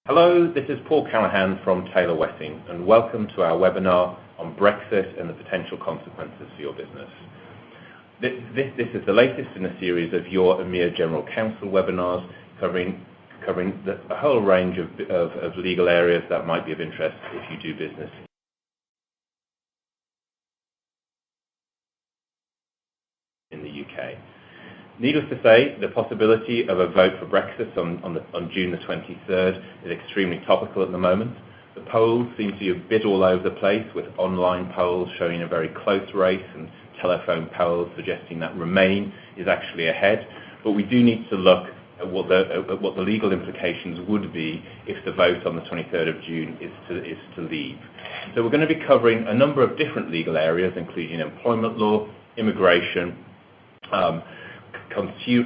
Hello, this is Paul Callahan from Taylor Wessing, and welcome to our webinar on Brexit and the potential consequences for your business. This is the latest in a series of your EMEA General Counsel webinars covering a whole range of legal areas that might be of interest if you do business in the UK. Needless to say, the possibility of a vote for Brexit on June the 23rd is extremely topical at the moment. The polls seem to be a bit all over the place, with online polls showing a very close race and telephone polls suggesting that Remain is actually ahead. But we do need to look at what the legal implications would be if the vote on the 23rd of June is to leave. So we're going to be covering a number of different legal areas, including employment law, immigration,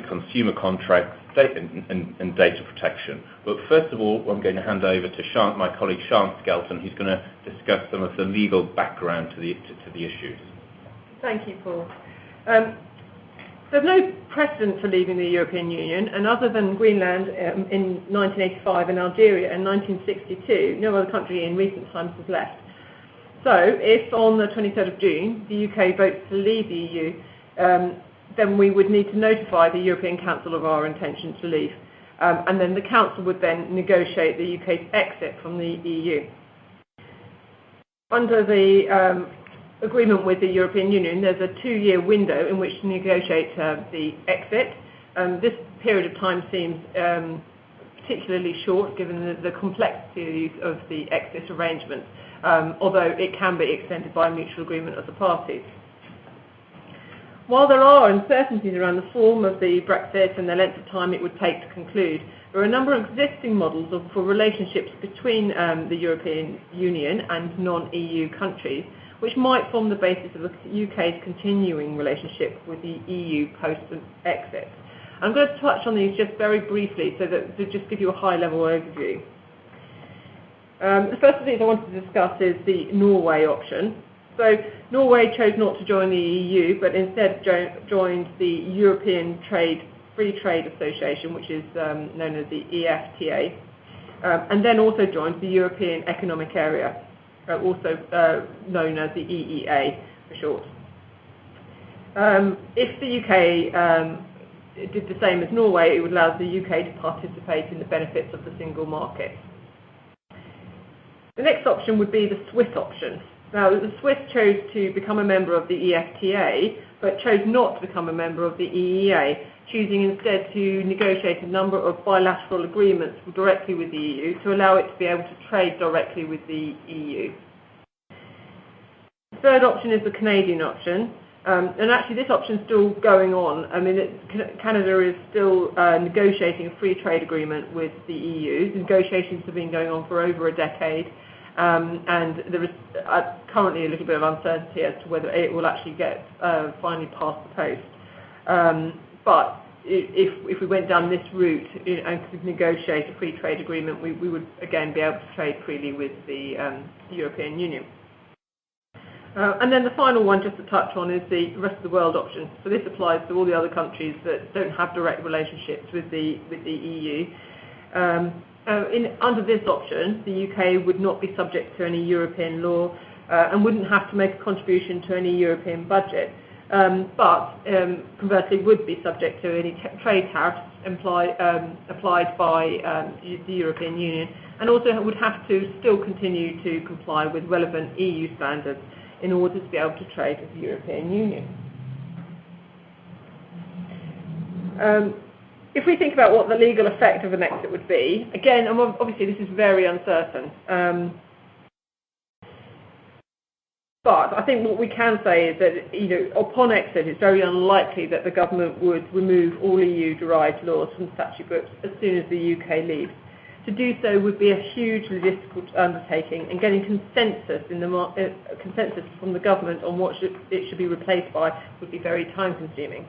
consumer contracts, and data protection. But first of all, I'm going to hand over to my colleague Sian Skelton, who's going to discuss some of the legal background to the issues. Thank you, Paul. There's no precedent for leaving the European Union, and other than Greenland in 1985 and Algeria in 1962, no other country in recent times has left. So, if on the 23rd of June the UK votes to leave the EU, then we would need to notify the European Council of our intention to leave. And then the Council would then negotiate the UK's exit from the EU. Under the agreement with the European Union, there's a 2-year window in which to negotiate the exit. This period of time seems particularly short given the complexities of the exit arrangements, although it can be extended by mutual agreement of the parties. While there are uncertainties around the form of the Brexit and the length of time it would take to conclude, there are a number of existing models for relationships between the European Union and non-EU countries, which might form the basis of the UK's continuing relationship with the EU post-Brexit. I'm going to touch on these just very briefly to just give you a high-level overview. The first of these I wanted to discuss is the Norway option. So Norway chose not to join the EU, but instead joined the European Free Trade Association, which is known as the EFTA, and then also joined the European Economic Area, also known as the EEA for short. If the UK did the same as Norway, it would allow the UK to participate in the benefits of the single market. The next option would be the Swiss option. Now, the Swiss chose to become a member of the EFTA, but chose not to become a member of the EEA, choosing instead to negotiate a number of bilateral agreements directly with the EU to allow it to be able to trade directly with the EU. The third option is the Canadian option, and actually this option is still going on. I mean, Canada is still negotiating a free trade agreement with the EU. The negotiations have been going on for over a decade. And there is currently a little bit of uncertainty as to whether it will actually get finally past the post. But if we went down this route and could negotiate a free trade agreement, we would again be able to trade freely with the European Union. And then the final one just to touch on is the rest of the world option. So this applies to all the other countries that don't have direct relationships with the EU. Under this option, the UK would not be subject to any European law and wouldn't have to make a contribution to any European budget, but conversely would be subject to any trade tariffs applied by the European Union, and also would have to still continue to comply with relevant EU standards in order to be able to trade with the European Union. If we think about what the legal effect of an exit would be, again, obviously this is very uncertain. But I think what we can say is that, upon exit, it's very unlikely that the government would remove all EU-derived laws from statute books as soon as the UK leaves. To do so would be a huge logistical undertaking, and getting consensus from the government on what it should be replaced by would be very time-consuming.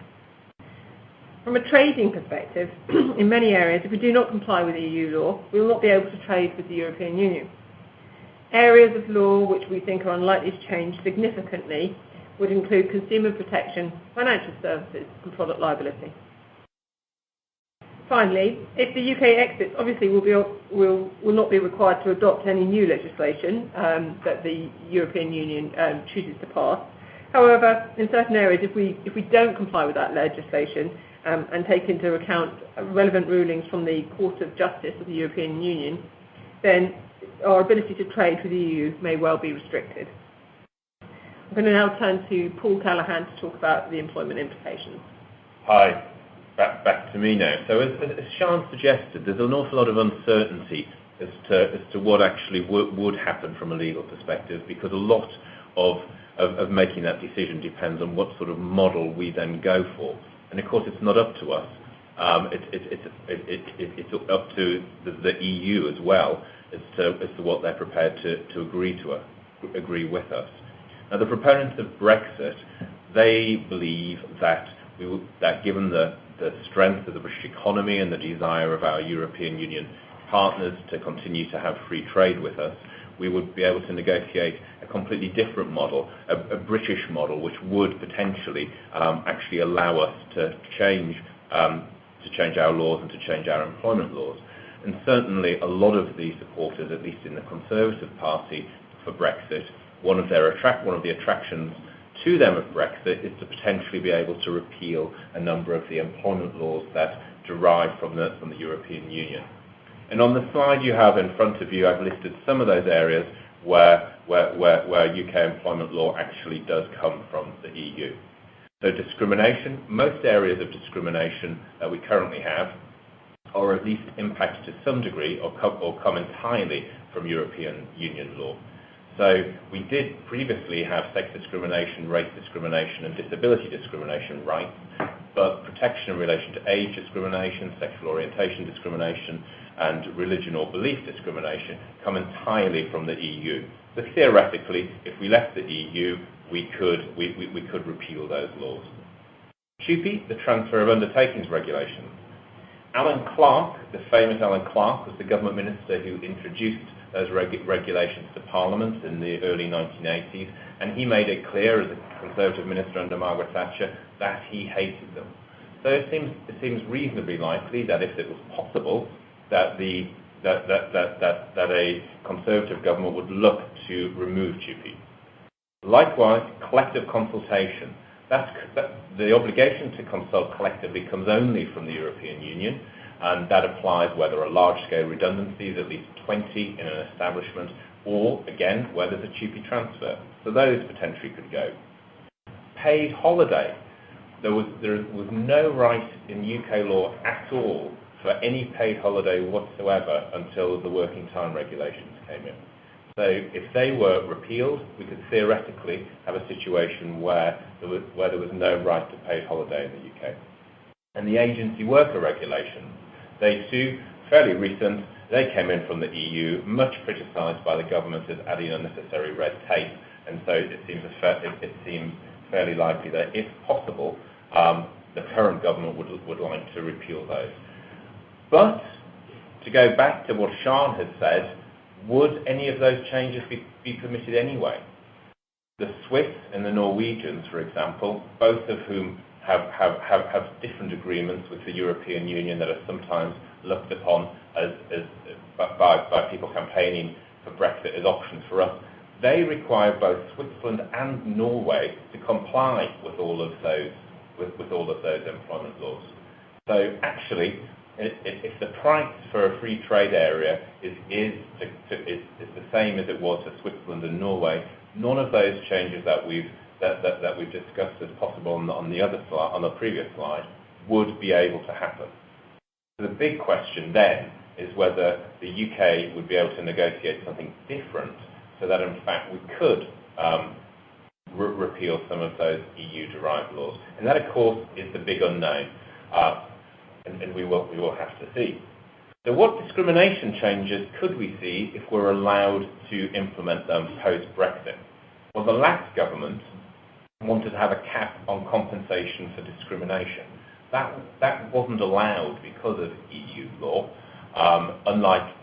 From a trading perspective, in many areas, if we do not comply with EU law, we will not be able to trade with the European Union. Areas of law which we think are unlikely to change significantly would include consumer protection, financial services, and product liability. Finally, if the UK exits, obviously will not be required to adopt any new legislation that the European Union chooses to pass. However, in certain areas, if we don't comply with that legislation and take into account relevant rulings from the Court of Justice of the European Union, then our ability to trade with the EU may well be restricted. I'm going to now turn to Paul Callaghan to talk about the employment implications. Hi. Back to me now. So as Sian suggested, there's an awful lot of uncertainty as to what actually would happen from a legal perspective, because a lot of making that decision depends on what sort of model we then go for. And of course, it's not up to us. It's up to the EU as well as to what they're prepared to agree with us. Now, the proponents of Brexit, they believe that given the strength of the British economy and the desire of our European Union partners to continue to have free trade with us, we would be able to negotiate a completely different model, a British model, which would potentially actually allow us to change our laws and to change our employment laws. And certainly a lot of the supporters, at least in the Conservative Party for Brexit, one of the attractions to them of Brexit is to potentially be able to repeal a number of the employment laws that derive from the European Union. And on the slide you have in front of you, I've listed some of those areas where UK employment law actually does come from the EU. So discrimination, most areas of discrimination that we currently have are at least impacted to some degree or come entirely from European Union law. So we did previously have sex discrimination, race discrimination and disability discrimination rights, but protection in relation to age discrimination, sexual orientation discrimination and religion or belief discrimination come entirely from the EU. So theoretically, if we left the EU, we could repeal those laws. TUPE, the Transfer of Undertakings Regulations. Alan Clark, the famous Alan Clark, was the government minister who introduced those regulations to Parliament in the early 1980s, and he made it clear as a Conservative minister under Margaret Thatcher that he hated them. So it seems reasonably likely that if it was possible, that a Conservative government would look to remove TUPE. Likewise, collective consultation. The obligation to consult collectively comes only from the European Union, and that applies where there are large-scale redundancies, at least 20 in an establishment, or, again, where there's a TUPE transfer. So those potentially could go. Paid holiday. There was no right in UK law at all for any paid holiday whatsoever until the working time regulations came in. So if they were repealed, we could theoretically have a situation where there was no right to paid holiday in the UK. And the agency worker regulations, they too, fairly recent, they came in from the EU, much criticised by the government as adding unnecessary red tape, and so it seems fairly likely that, if possible, the current government would like to repeal those. But, to go back to what Sian had said, would any of those changes be permitted anyway? The Swiss and the Norwegians, for example, both of whom have different agreements with the European Union that are sometimes looked upon as by people campaigning for Brexit as options for us, they require both Switzerland and Norway to comply with all of those employment laws. So actually, if the price for a free trade area is the same as it was for Switzerland and Norway, none of those changes that we've discussed as possible on the other slide, on the previous slide, would be able to happen. So the big question then is whether the UK would be able to negotiate something different so that in fact we could repeal some of those EU-derived laws. And that, of course, is the big unknown, and we will have to see. So what discrimination changes could we see if we're allowed to implement them post-Brexit? Well, the last government wanted to have a cap on compensation for discrimination. That wasn't allowed because of EU law, unlike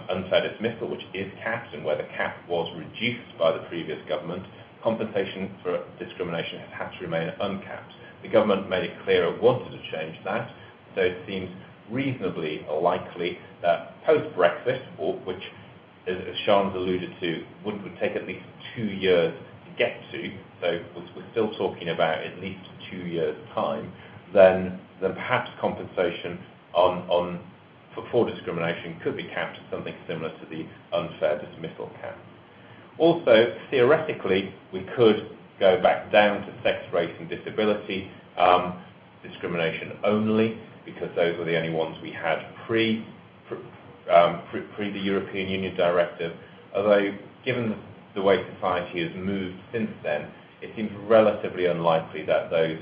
unfair dismissal, which is capped, and where the cap was reduced by the previous government, compensation for discrimination has had to remain uncapped. The government made it clear it wanted to change that, so it seems reasonably likely that post-Brexit, which, as Sean's alluded to, would take at least 2 years to get to, so we're still talking about at least 2 years' time, then perhaps compensation for discrimination could be capped at something similar to the unfair dismissal cap. Also, theoretically, we could go back down to sex, race and disability discrimination only, because those were the only ones we had pre the European Union directive, although given the way society has moved since then, it seems relatively unlikely that those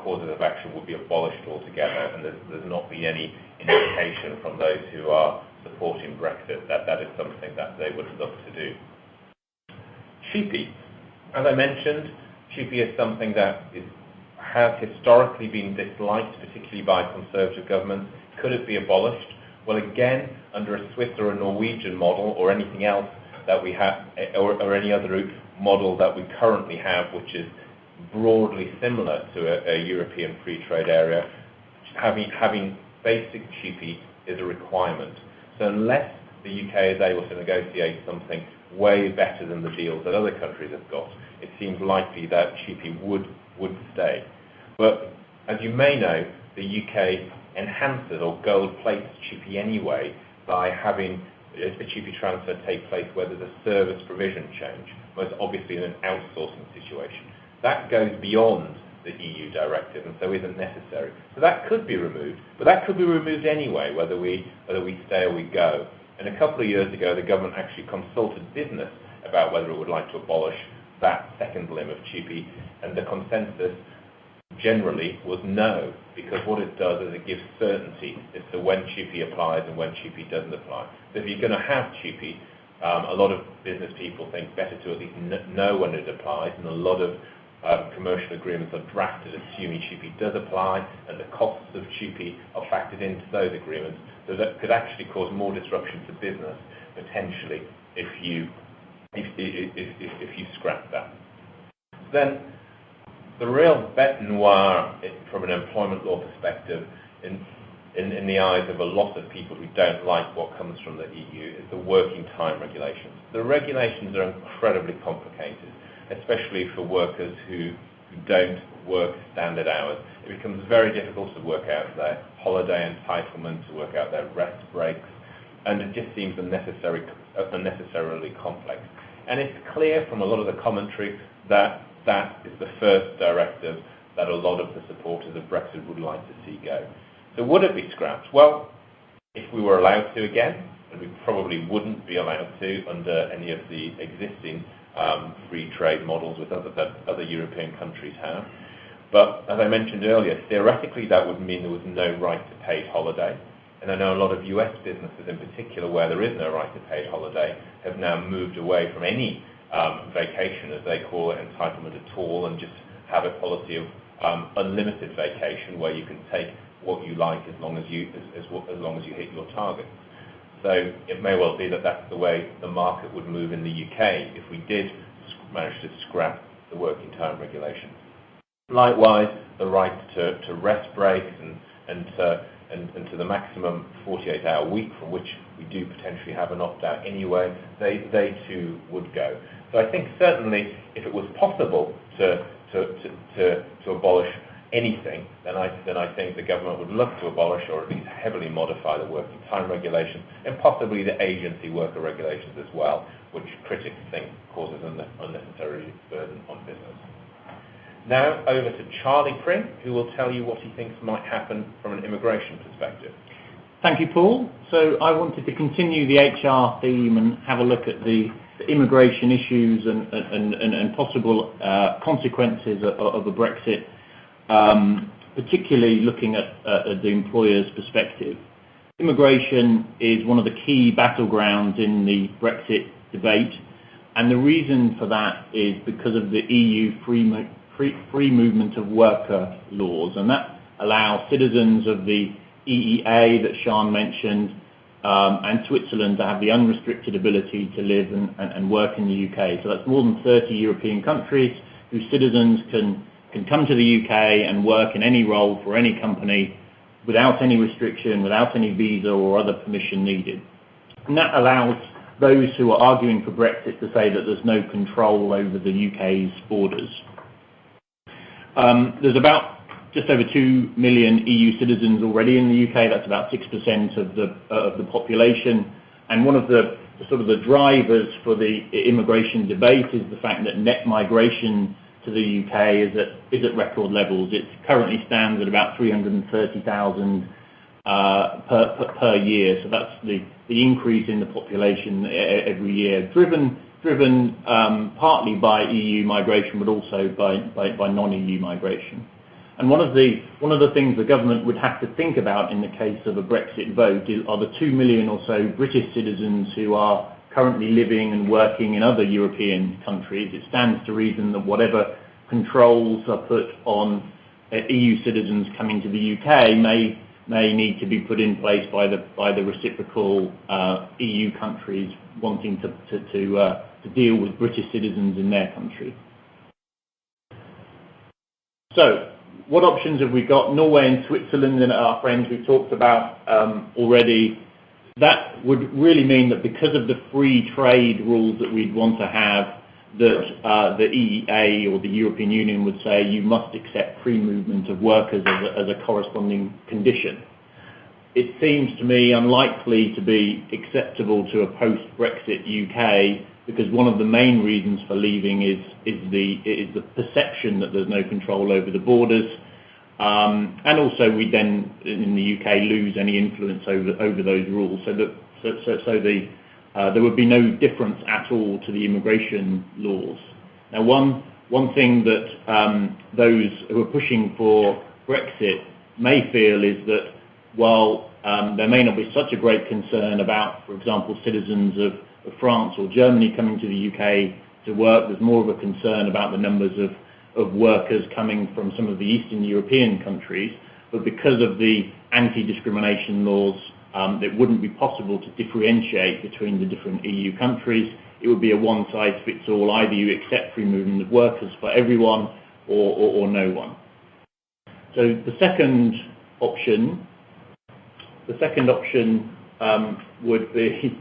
causes of action would be abolished altogether, and there's not been any indication from those who are supporting Brexit that that is something that they would look to do. Cheapy. As I mentioned, cheapy is something that has historically been disliked, particularly by Conservative governments. Could it be abolished? Well, again, under a Swiss or a Norwegian model or anything else that we have, or any other model that we currently have, which is broadly similar to a European free trade area, having basic cheapy is a requirement. So unless the UK is able to negotiate something way better than the deals that other countries have got, it seems likely that cheapy would stay. But as you may know, the UK enhances or gold plates cheapy anyway by having a cheapy transfer take place where there's a service provision change, most obviously in an outsourcing situation. That goes beyond the EU directive and so isn't necessary. So that could be removed, but that could be removed anyway, whether we stay or we go. And a couple of years ago, the government actually consulted business about whether it would like to abolish that second limb of cheapy, and the consensus generally was no, because what it does is it gives certainty as to when cheapy applies and when cheapy doesn't apply. So if you're going to have cheapy, a lot of business people think better to at least know when it applies, and a lot of commercial agreements are drafted assuming cheapy does apply, and the costs of cheapy are factored into those agreements. So that could actually cause more disruption to business potentially if you scrap that. Then the real bête noire from an employment law perspective in the eyes of a lot of people who don't like what comes from the EU is the working time regulations. The regulations are incredibly complicated, especially for workers who don't work standard hours. It becomes very difficult to work out their holiday entitlement, to work out their rest breaks, and it just seems unnecessarily complex. And it's clear from a lot of the commentary that that is the first directive that a lot of the supporters of Brexit would like to see go. So would it be scrapped? Well, if we were allowed to again, and we probably wouldn't be allowed to under any of the existing free trade models that other European countries have. But as I mentioned earlier, theoretically that would mean there was no right to paid holiday. And I know a lot of US businesses in particular where there is no right to paid holiday have now moved away from any vacation, as they call it, entitlement at all, and just have a policy of unlimited vacation where you can take what you like as long as you hit your targets. So it may well be that that's the way the market would move in the UK if we did manage to scrap the working time regulations. Likewise, the right to rest breaks and to the maximum 48-hour week, from which we do potentially have an opt-out anyway, they too would go. So I think certainly if it was possible to abolish anything, then I think the government would look to abolish or at least heavily modify the working time regulations and possibly the agency worker regulations as well, which critics think causes an unnecessary burden on business. Now over to Charlie Pring, who will tell you what he thinks might happen from an immigration perspective. Thank you, Paul. So I wanted to continue the HR theme and have a look at the immigration issues and possible consequences of the Brexit, particularly looking at the employer's perspective. Immigration is one of the key battlegrounds in the Brexit debate, and the reason for that is because of the EU free movement of worker laws, and that allows citizens of the EEA that Sean mentioned and Switzerland to have the unrestricted ability to live and work in the UK. So that's more than 30 European countries whose citizens can come to the UK and work in any role for any company without any restriction, without any visa or other permission needed. And that allows those who are arguing for Brexit to say that there's no control over the UK's borders. There's about just over 2 million EU citizens already in the UK. That's about 6% of the population. And one of the sort of the drivers for the immigration debate is the fact that net migration to the UK is at record levels. It currently stands at about 330,000 per year. So that's the increase in the population every year, driven partly by EU migration, but also by non-EU migration. And one of the things the government would have to think about in the case of a Brexit vote are the 2 million or so British citizens who are currently living and working in other European countries. It stands to reason that whatever controls are put on EU citizens coming to the UK may need to be put in place by the reciprocal EU countries wanting to deal with British citizens in their country. So, what options have we got? Norway and Switzerland, and our friends we've talked about already. That would really mean that because of the free trade rules that we'd want to have, that the EEA or the European Union would say you must accept free movement of workers as a corresponding condition. It seems to me unlikely to be acceptable to a post-Brexit UK, because one of the main reasons for leaving is the perception that there's no control over the borders, and also we then in the UK lose any influence over those rules. There would be no difference at all to the immigration laws. Now, one thing that those who are pushing for Brexit may feel is that while there may not be such a great concern about, for example, citizens of France or Germany coming to the UK to work, there's more of a concern about the numbers of workers coming from some of the Eastern European countries. But because of the anti-discrimination laws, it wouldn't be possible to differentiate between the different EU countries. It would be a one-size-fits-all. Either you accept free movement of workers for everyone or no one. So the second option would be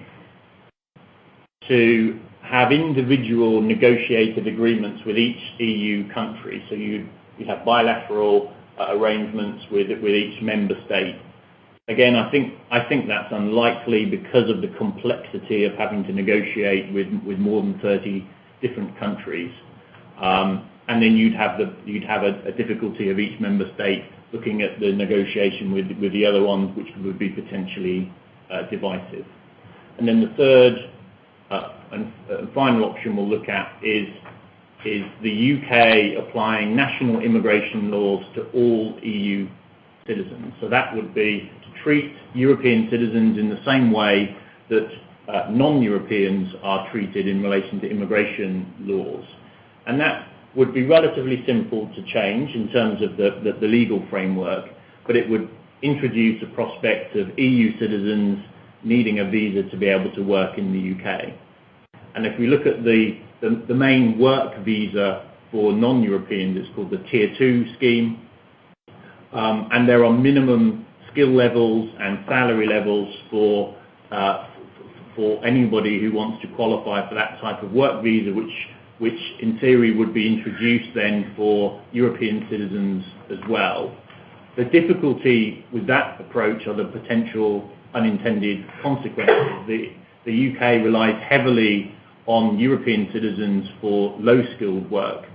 to have individual negotiated agreements with each EU country. So you have bilateral arrangements with each member state. Again, I think that's unlikely because of the complexity of having to negotiate with more than 30 different countries, and then you'd have a difficulty of each member state looking at the negotiation with the other ones, which would be potentially divisive. And then the third and final option we'll look at is the UK applying national immigration laws to all EU citizens. So that would be to treat European citizens in the same way that non-Europeans are treated in relation to immigration laws. And that would be relatively simple to change in terms of the legal framework, but it would introduce a prospect of EU citizens needing a visa to be able to work in the UK. And if we look at the main work visa for non-Europeans, it's called the Tier 2 scheme, and there are minimum skill levels and salary levels for anybody who wants to qualify for that type of work visa, which in theory would be introduced then for European citizens as well. The difficulty with that approach are the potential unintended consequences. The UK relies heavily on European citizens for low-skilled work,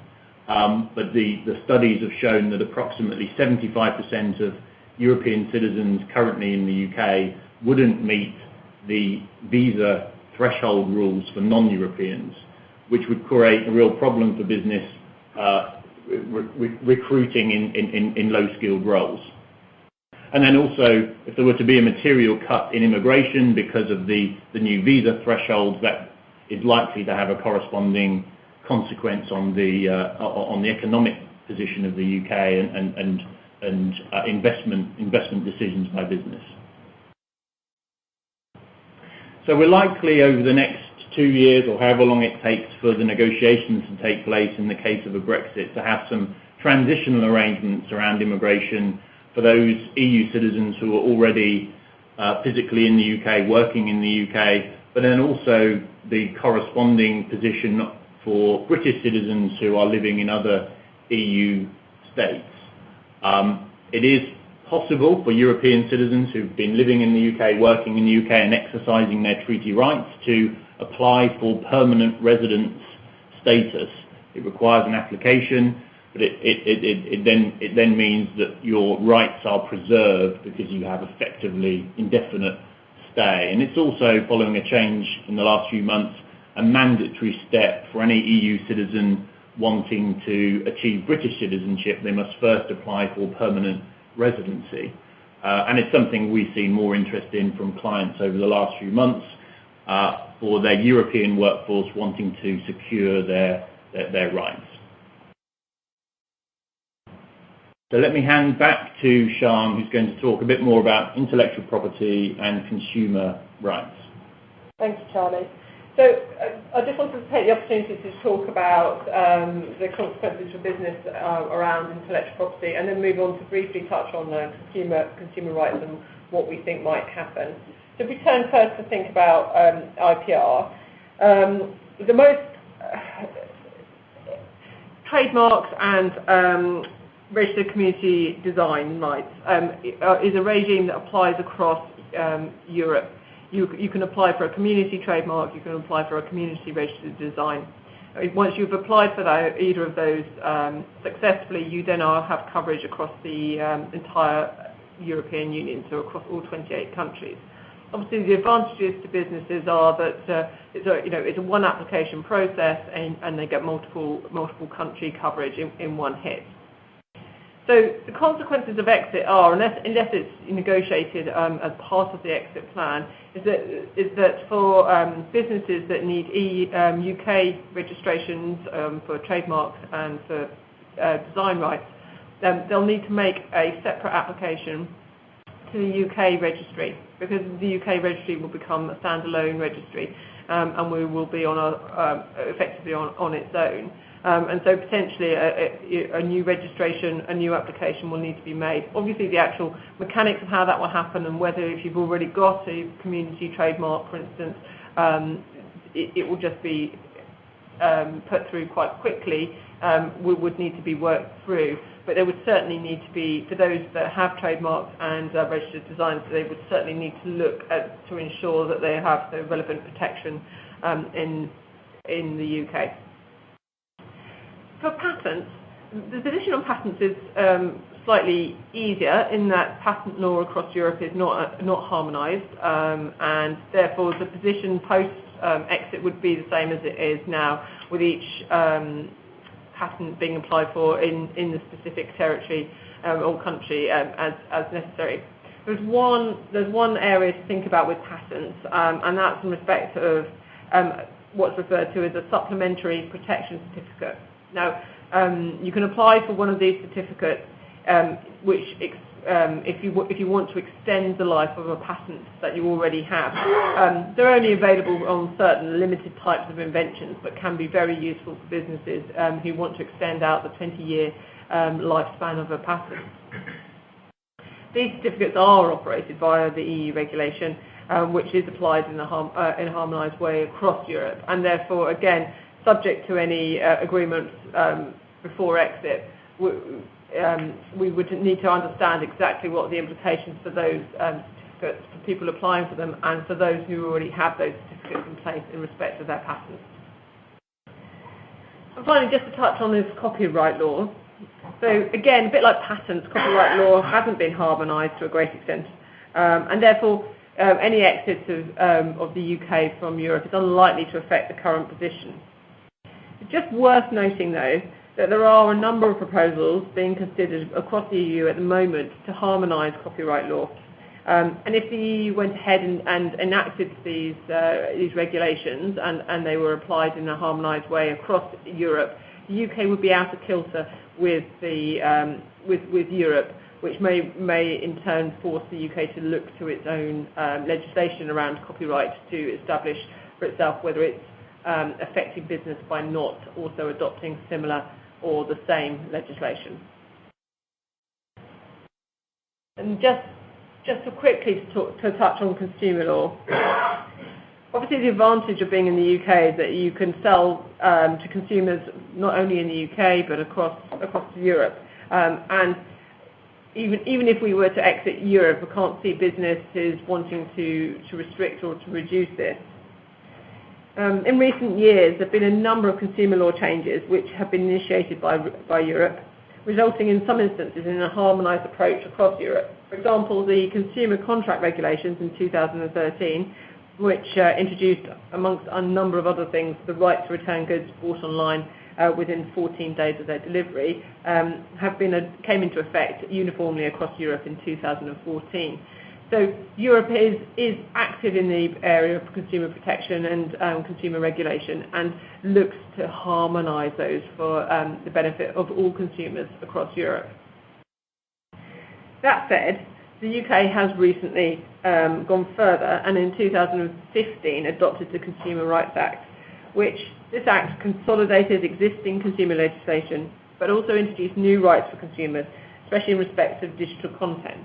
but the studies have shown that approximately 75% of European citizens currently in the UK wouldn't meet the visa threshold rules for non-Europeans, which would create a real problem for business recruiting in low-skilled roles. And then also, if there were to be a material cut in immigration because of the new visa thresholds, that is likely to have a corresponding consequence on the economic position of the UK and investment decisions by business. So we're likely over the next 2 years, or however long it takes for the negotiations to take place in the case of a Brexit, to have some transitional arrangements around immigration for those EU citizens who are already physically in the UK, working in the UK, but then also the corresponding position for British citizens who are living in other EU states. It is possible for European citizens who've been living in the UK, working in the UK and exercising their treaty rights to apply for permanent residence status. It requires an application, but it then means that your rights are preserved because you have effectively indefinite stay. And it's also, following a change in the last few months, a mandatory step for any EU citizen wanting to achieve British citizenship. They must first apply for permanent residency. And it's something we've seen more interest in from clients over the last few months for their European workforce wanting to secure their rights. So let me hand back to Shyam, who's going to talk a bit more about intellectual property and consumer rights. Thank you, Charlie. So I just wanted to take the opportunity to talk about the consequences for business around intellectual property, and then move on to briefly touch on consumer rights and what we think might happen. So if we turn first to think about IPR, the most trademarks and registered community design rights is a regime that applies across Europe. You can apply for a community trademark, you can apply for a community registered design. Once you've applied for either of those successfully, you then have coverage across the entire European Union, so across all 28 countries. Obviously, the advantages to businesses are that it's a one application process, and they get multiple country coverage in one hit. So the consequences of exit are, unless it's negotiated as part of the exit plan, is that for businesses that need UK registrations for trademarks and for design rights, they'll need to make a separate application to the UK registry, because the UK registry will become a standalone registry, and we will be effectively on its own. And so potentially a new registration, a new application will need to be made. Obviously the actual mechanics of how that will happen, and whether if you've already got a community trademark, for instance, it will just be put through quite quickly, would need to be worked through. But there would certainly need to be, for those that have trademarks and registered designs, they would certainly need to look to ensure that they have the relevant protection in the UK. For patents, the position on patents is slightly easier in that patent law across Europe is not harmonised, and therefore the position post-exit would be the same as it is now, with each patent being applied for in the specific territory or country as necessary. There's one area to think about with patents, and that's in respect of what's referred to as a supplementary protection certificate. Now, you can apply for one of these certificates, which, if you want to extend the life of a patent that you already have, they're only available on certain limited types of inventions, but can be very useful for businesses who want to extend out the 20-year lifespan of a patent. These certificates are operated via the EU regulation, which is applied in a harmonised way across Europe, and therefore, again, subject to any agreements before exit, we would need to understand exactly what the implications for those certificates, for people applying for them, and for those who already have those certificates in place in respect of their patents. And finally, just to touch on this copyright law. So again, a bit like patents, copyright law hasn't been harmonised to a great extent, and therefore any exit of the UK from Europe is unlikely to affect the current position. It's just worth noting, though, that there are a number of proposals being considered across the EU at the moment to harmonise copyright law. And if the EU went ahead and enacted these regulations and they were applied in a harmonised way across Europe, the UK would be out of kilter with Europe, which may in turn force the UK to look to its own legislation around copyright to establish for itself whether it's affecting business by not also adopting similar or the same legislation. And just to quickly to touch on consumer law. Obviously, the advantage of being in the UK is that you can sell to consumers not only in the UK but across Europe. And even if we were to exit Europe, we can't see businesses wanting to restrict or to reduce this. In recent years, there have been a number of consumer law changes which have been initiated by Europe, resulting in some instances in a harmonised approach across Europe. For example, the consumer contract regulations in 2013, which introduced, amongst a number of other things, the right to return goods bought online within 14 days of their delivery, came into effect uniformly across Europe in 2014. So Europe is active in the area of consumer protection and consumer regulation, and looks to harmonise those for the benefit of all consumers across Europe. That said, the UK has recently gone further, and in 2015 adopted the Consumer Rights Act, which this act consolidated existing consumer legislation, but also introduced new rights for consumers, especially in respect of digital content.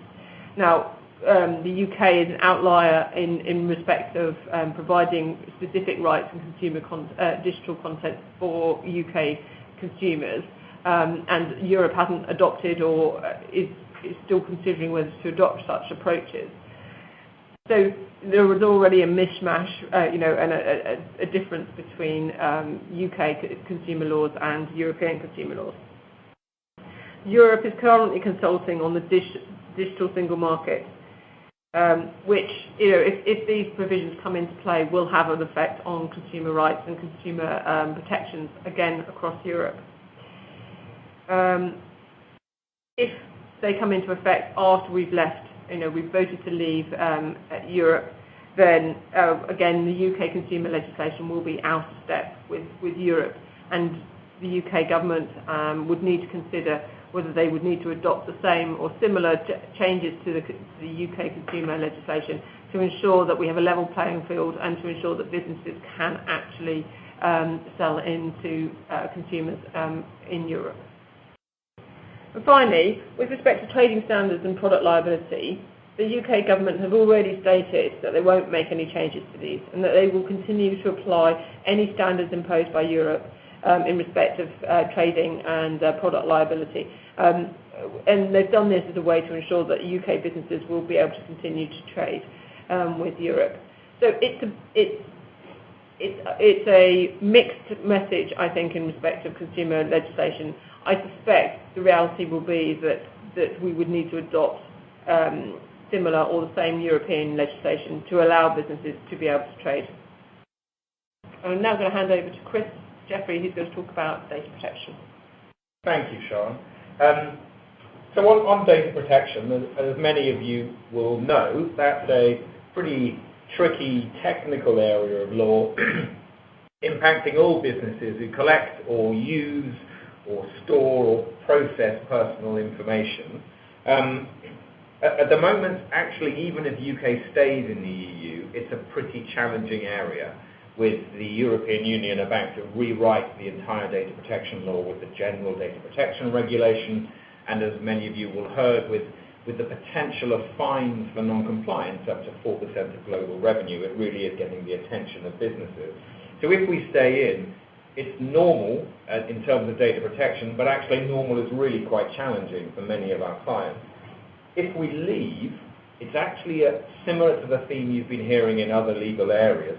Now, the UK is an outlier in respect of providing specific rights in consumer digital content for UK consumers, and Europe hasn't adopted or is still considering whether to adopt such approaches. So there was already a mishmash, and a difference between UK consumer laws and European consumer laws. Europe is currently consulting on the digital single market, which, if these provisions come into play, will have an effect on consumer rights and consumer protections, again, across Europe. If they come into effect after we've left, we've voted to leave Europe, then again the UK consumer legislation will be out of step with Europe, and the UK government would need to consider whether they would need to adopt the same or similar changes to the UK consumer legislation to ensure that we have a level playing field and to ensure that businesses can actually sell into consumers in Europe. And finally, with respect to trading standards and product liability, the UK government have already stated that they won't make any changes to these, and that they will continue to apply any standards imposed by Europe in respect of trading and product liability. And they've done this as a way to ensure that UK businesses will be able to continue to trade with Europe. So it's a mixed message, I think, in respect of consumer legislation. I suspect the reality will be that we would need to adopt similar or the same European legislation to allow businesses to be able to trade. I'm now going to hand over to Chris Jeffrey, who's going to talk about data protection. Thank you, Sharon. So on data protection, as many of you will know, that's a pretty tricky technical area of law impacting all businesses who collect or use or store or process personal information. At the moment, actually, even if UK stays in the EU, it's a pretty challenging area, with the European Union about to rewrite the entire data protection law with the general data protection regulation, and as many of you will have heard, with the potential of fines for non-compliance up to 4% of global revenue. It really is getting the attention of businesses. So if we stay in, it's normal in terms of data protection, but actually normal is really quite challenging for many of our clients. If we leave, it's actually similar to the theme you've been hearing in other legal areas.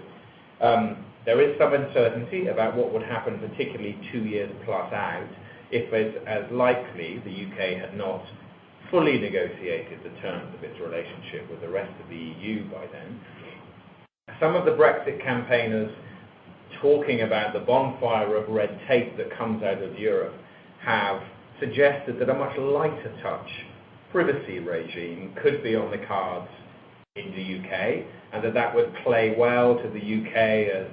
There is some uncertainty about what would happen, particularly 2 years plus out, if it's as likely the UK had not fully negotiated the terms of its relationship with the rest of the EU by then. Some of the Brexit campaigners talking about the bonfire of red tape that comes out of Europe have suggested that a much lighter touch privacy regime could be on the cards in the UK, and that would play well to the UK as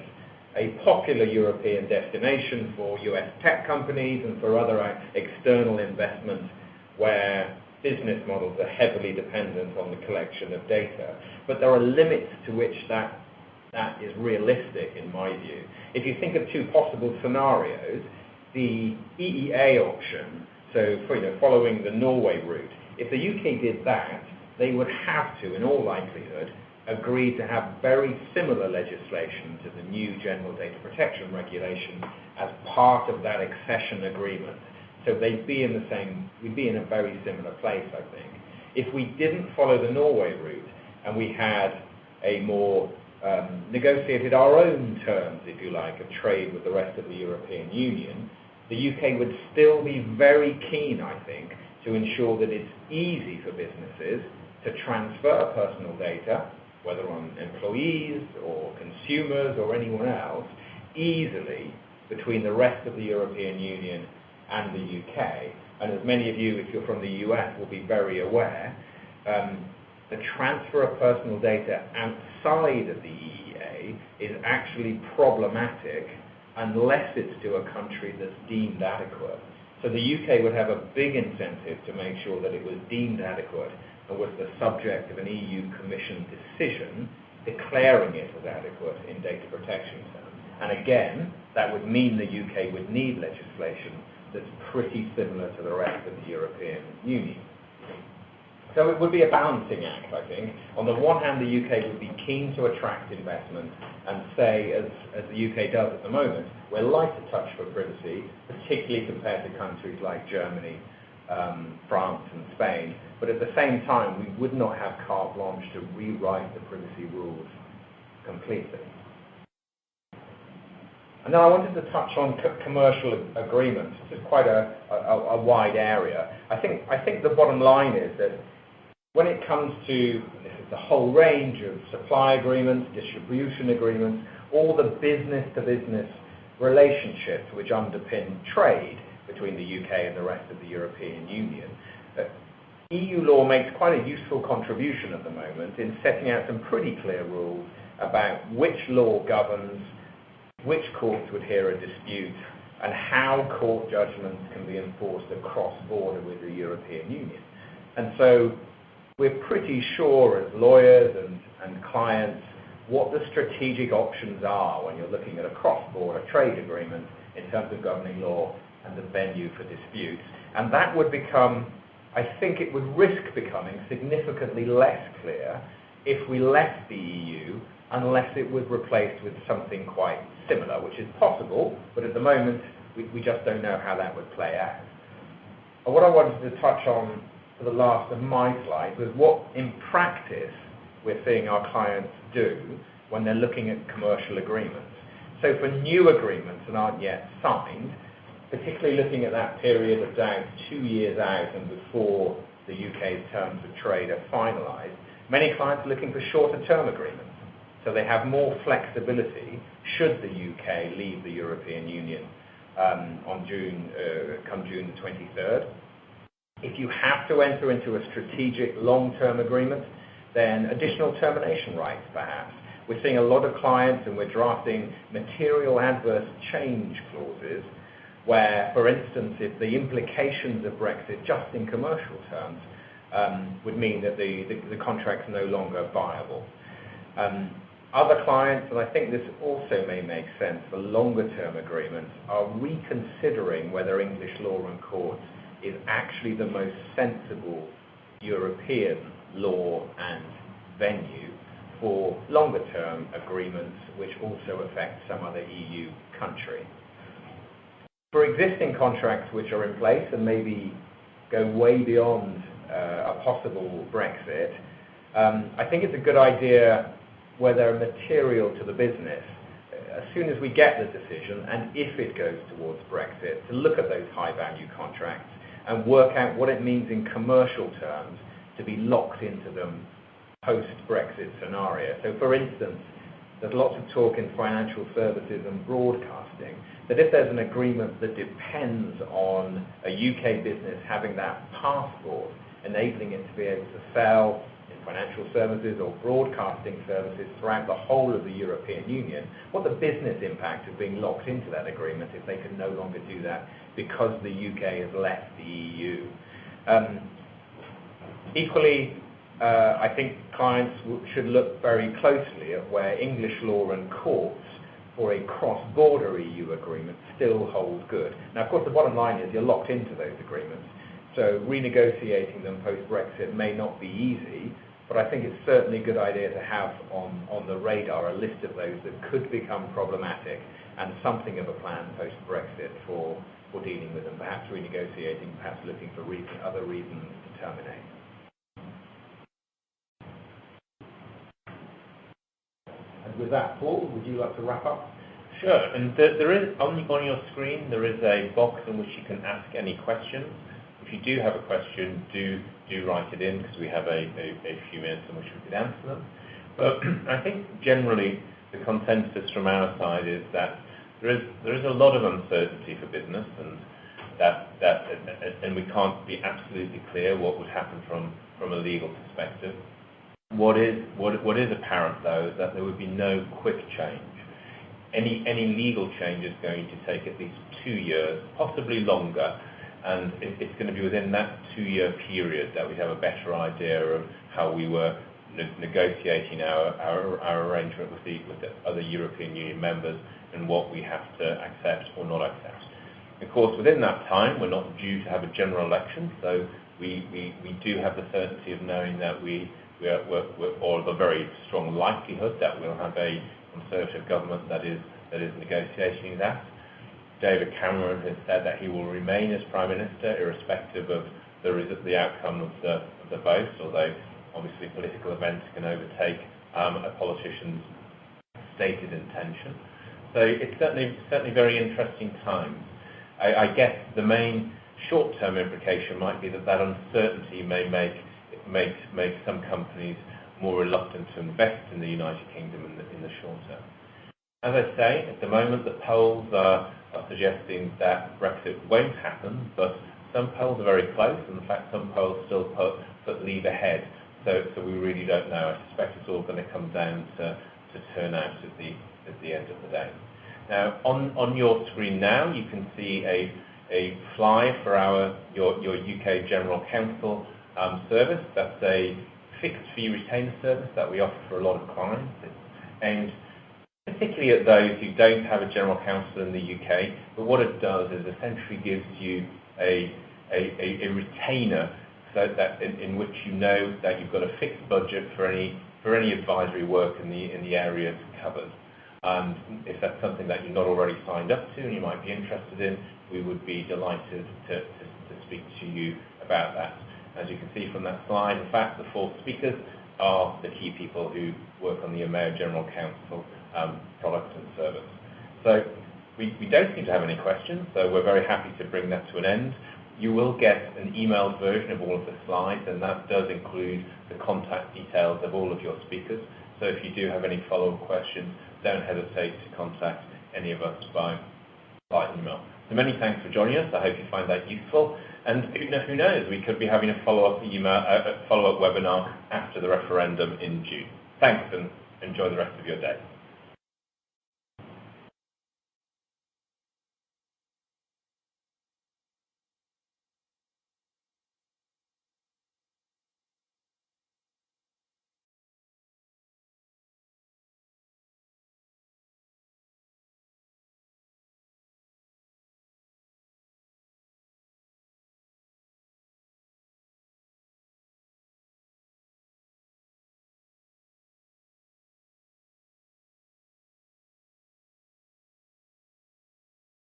a popular European destination for US tech companies and for other external investment where business models are heavily dependent on the collection of data. But there are limits to which that is realistic, in my view. If you think of two possible scenarios, the EEA option So, following the Norway route, if the UK did that, they would have to, in all likelihood, agree to have very similar legislation to the new General Data Protection Regulation as part of that accession agreement. So we'd be in a very similar place, I think. If we didn't follow the Norway route and we had a more negotiated our own terms, if you like, of trade with the rest of the European Union, the UK would still be very keen, I think, to ensure that it's easy for businesses to transfer personal data, whether on employees or consumers or anyone else, easily between the rest of the European Union and the UK. And as many of you, if you're from the US, will be very aware, the transfer of personal data outside of the EEA is actually problematic unless it's to a country that's deemed adequate. So the UK would have a big incentive to make sure that it was deemed adequate and was the subject of an EU Commission decision declaring it as adequate in data protection terms. And again, that would mean the UK would need legislation that's pretty similar to the rest of the European Union. So it would be a balancing act, I think. On the one hand, the UK would be keen to attract investment and say, as the UK does at the moment, we're light to touch for privacy, particularly compared to countries like Germany, France and Spain. But at the same time, we would not have carte blanche to rewrite the privacy rules completely. And then I wanted to touch on commercial agreements, which is quite a wide area. I think the bottom line is that when it comes to, this is the whole range of supply agreements, distribution agreements, all the business-to-business relationships which underpin trade between the UK and the rest of the European Union, EU law makes quite a useful contribution at the moment in setting out some pretty clear rules about which law governs, which courts would hear a dispute, and how court judgments can be enforced across border with the European Union. And so we're pretty sure as lawyers and clients what the strategic options are when you're looking at a cross-border trade agreement in terms of governing law and the venue for disputes. And that would become, I think it would risk becoming significantly less clear if we left the EU unless it was replaced with something quite similar, which is possible, but at the moment we just don't know how that would play out. And what I wanted to touch on for the last of my slides was what in practice we're seeing our clients do when they're looking at commercial agreements. So for new agreements that aren't yet signed, particularly looking at that period of down 2 years out and before the UK's terms of trade are finalised, many clients are looking for shorter term agreements. So they have more flexibility should the UK leave the European Union come June the 23rd. If you have to enter into a strategic long-term agreement, then additional termination rights perhaps. We're seeing a lot of clients and we're drafting material adverse change clauses where, for instance, if the implications of Brexit just in commercial terms would mean that the contract's no longer viable. Other clients, and I think this also may make sense for longer term agreements, are reconsidering whether English law and courts is actually the most sensible European law and venue for longer term agreements which also affect some other EU country. For existing contracts which are in place and maybe go way beyond a possible Brexit, I think it's a good idea where they're material to the business, as soon as we get the decision and if it goes towards Brexit, to look at those high value contracts and work out what it means in commercial terms to be locked into them post-Brexit scenario. So for instance, there's lots of talk in financial services and broadcasting that if there's an agreement that depends on a UK business having that passport, enabling it to be able to sell in financial services or broadcasting services throughout the whole of the European Union, what the business impact of being locked into that agreement if they can no longer do that because the UK has left the EU. Equally, I think clients should look very closely at where English law and courts for a cross-border EU agreement still hold good. Now, of course, the bottom line is you're locked into those agreements, so renegotiating them post-Brexit may not be easy, but I think it's certainly a good idea to have on the radar a list of those that could become problematic and something of a plan post-Brexit for dealing with them, perhaps renegotiating, perhaps looking for other reasons to terminate. And with that, Paul, would you like to wrap up? Sure, and there is, on your screen, there is a box in which you can ask any questions. If you do have a question, do write it in, because we have a few minutes in which we could answer them. But I think generally the consensus from our side is that there is a lot of uncertainty for business, and we can't be absolutely clear what would happen from a legal perspective. What is apparent though is that there would be no quick change. Any legal change is going to take at least 2 years, possibly longer, and it's going to be within that 2-year period that we have a better idea of how we were negotiating our arrangement with the other European Union members and what we have to accept or not accept. Of course, within that time, we're not due to have a general election, so we do have the certainty of knowing that or the very strong likelihood that we'll have a Conservative government that is negotiating that. David Cameron has said that he will remain as Prime Minister irrespective of the outcome of the vote, although obviously political events can overtake a politician's stated intention. So it's certainly very interesting times. I guess the main short-term implication might be that uncertainty may make some companies more reluctant to invest in the United Kingdom in the short term. As I say, at the moment the polls are suggesting that Brexit won't happen, but some polls are very close, and in fact some polls still put Leave ahead. So we really don't know. I suspect it's all going to come down to turnout at the end of the day. Now, on your screen now, you can see a flyer for your UK General Counsel service. That's a fixed fee retainer service that we offer for a lot of clients. It's aimed particularly at those who don't have a general counsel in the UK, but what it does is essentially gives you a retainer so that in which you know that you've got a fixed budget for any advisory work in the areas covered. And if that's something that you're not already signed up to and you might be interested in, we would be delighted to speak to you about that. As you can see from that slide, in fact, the 4 speakers are the key people who work on the EMEA General Counsel product and service. So we don't seem to have any questions, so we're very happy to bring that to an end. You will get an emailed version of all of the slides, and that does include the contact details of all of your speakers. So if you do have any follow-up questions, don't hesitate to contact any of us by email. So many thanks for joining us. I hope you find that useful. And who knows, we could be having a follow-up webinar after the referendum in June. Thanks, and enjoy the rest of your day.